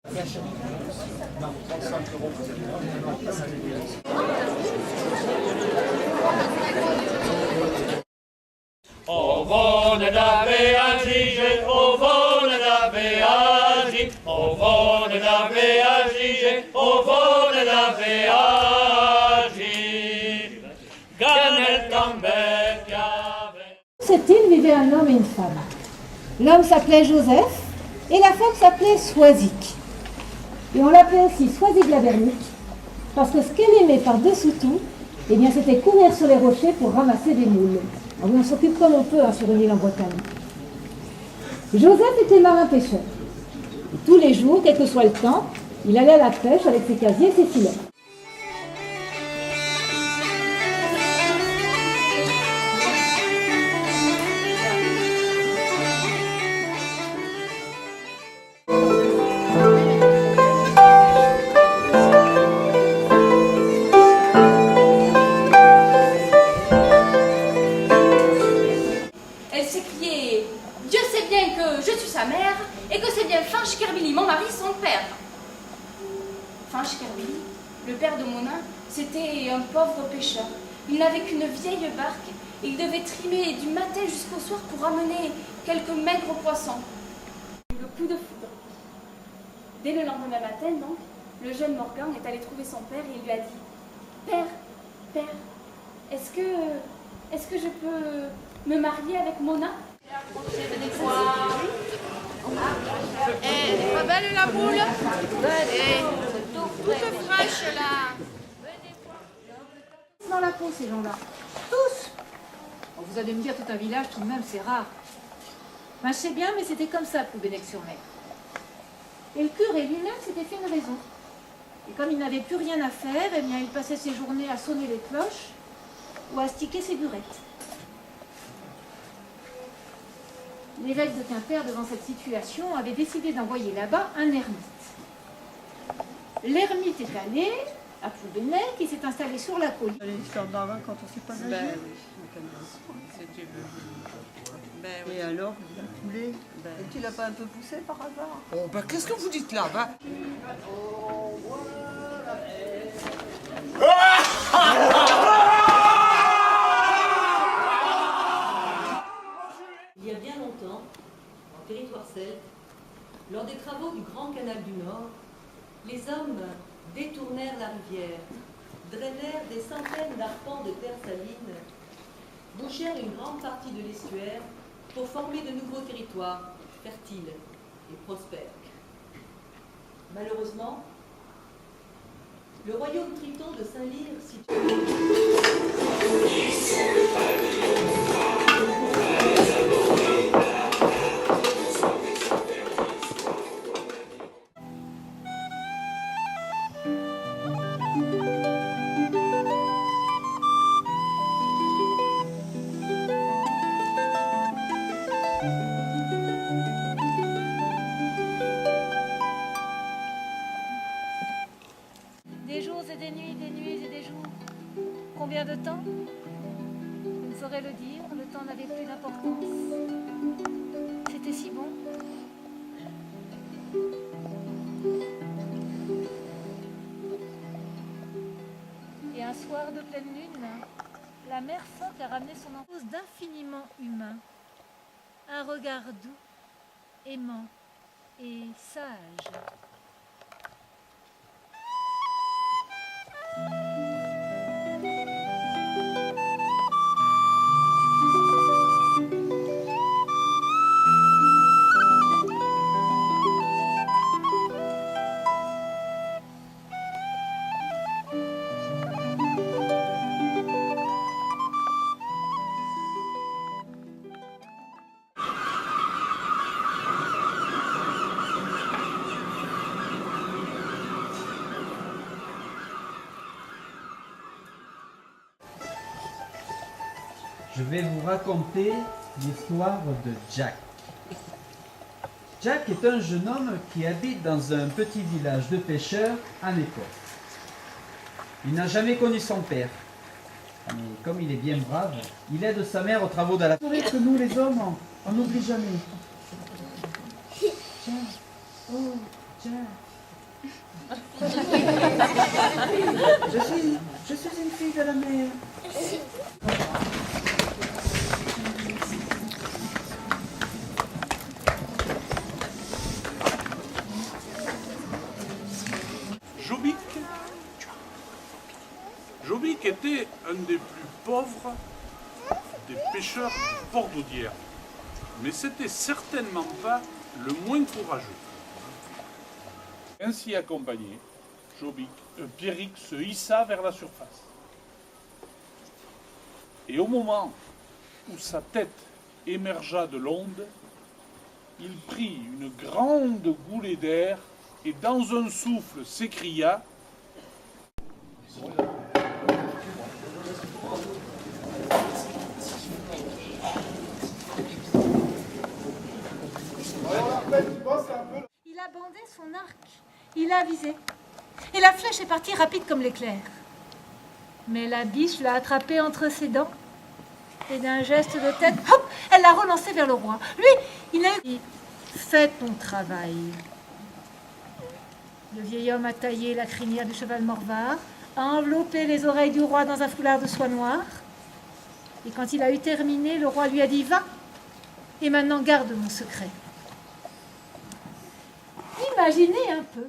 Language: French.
Non, 35 €, vous avez pas ça O wolne da Beatrice, o wolne da Beatrice, o wolne da Beatrice, o wolne da Beatrice, Ganel Campbell chiave. Cette île vivait un homme et une femme. L'homme s'appelait Joseph et la femme s'appelait Soisic. Et on l'appelait aussi Soisic la Bernique parce que ce qu'elle aimait par-dessous tout, eh bien, c'était courir sur les rochers pour ramasser des moules. Alors oui, on s'occupe comme on peut sur une île en Bretagne. Joseph était marin-pêcheur. Et tous les jours, quel que soit le temps, il allait à la pêche avec ses casiers et ses filets. Dieu sait bien que je suis sa mère et que c'est bien Finch Kerbili, mon mari, son père. Finch Kerbili, le père de Monin, c'était un pauvre pêcheur. Il n'avait qu'une vieille barque et il devait trimer du matin jusqu'au soir pour ramener quelques maigres poissons. Le coup de foudre. Dès le lendemain matin, donc, le jeune Morgan est allé trouver son père et il lui a dit « Père, est-ce que je peux me marier avec Mona ?» Elle est pas belle la boule? Elle est toute fraîche là. Dans la peau, ces gens-là. Tous. Bon, vous allez me dire, tout un village, tout de même, c'est rare. Ben, je sais bien, mais c'était comme ça pour Bennec-sur-Mer. Et le curé lui-même s'était fait une raison. Et comme il n'avait plus rien à faire, eh bien, il passait ses journées à sonner les cloches ou à astiquer ses burettes. L'évêque de Quimper, devant cette situation, avait décidé d'envoyer là-bas un ermite. L'ermite est allé à Ploubennec, il s'est installé sur la colline. L'histoire marin quand on ne sait pas nager. Ben oui, si tu veux. Ben oui. Et alors, il a coulé. Et tu l'as pas un peu poussé par hasard? Oh, bah qu'est-ce que vous dites là, va? Il y a bien longtemps, en territoire celte, lors des travaux du Grand Canal du Nord, les hommes détournèrent la rivière, drainèrent des centaines d'arpents de terre saline, bouchèrent une grande partie de l'estuaire pour former de nouveaux territoires fertiles et prospères. Malheureusement, le royaume triton de Saint-Lyre, situé Des jours et des nuits et des jours. Combien de temps? Je ne saurais le dire, le temps n'avait plus d'importance. C'était si bon. Et un soir de pleine lune, la mer forte a ramené son enfance d'infiniment humain. Un regard doux, aimant et sage. Je vais vous raconter l'histoire de Jack. Jack est un jeune homme qui habite dans un petit village de pêcheurs en Écosse. Il n'a jamais connu son père. Mais comme il est bien brave, il aide sa mère aux travaux de la... C'est vrai que nous, les hommes, on n'oublie jamais. Jack, oh, Jack. Je suis une fille de la mer. Jobic était un des plus pauvres des pêcheurs du port d'Audierne, mais c'était certainement pas le moins courageux. Ainsi accompagné, Pierrick se hissa vers la surface. Et au moment où sa tête émergea de l'onde, il prit une grande goulée d'air et dans un souffle s'écria : Il a bandé son arc, il a visé, et la flèche est partie rapide comme l'éclair. Mais la biche l'a attrapé entre ses dents, et d'un geste de tête, hop, elle l'a relancé vers le roi. Lui, il a dit « Fais ton travail ». Le vieil homme a taillé la crinière du cheval Morvar, a enveloppé les oreilles du roi dans un foulard de soie noire, et quand il a eu terminé, le roi lui a dit « Va, et maintenant garde mon secret ». Imaginez un peu.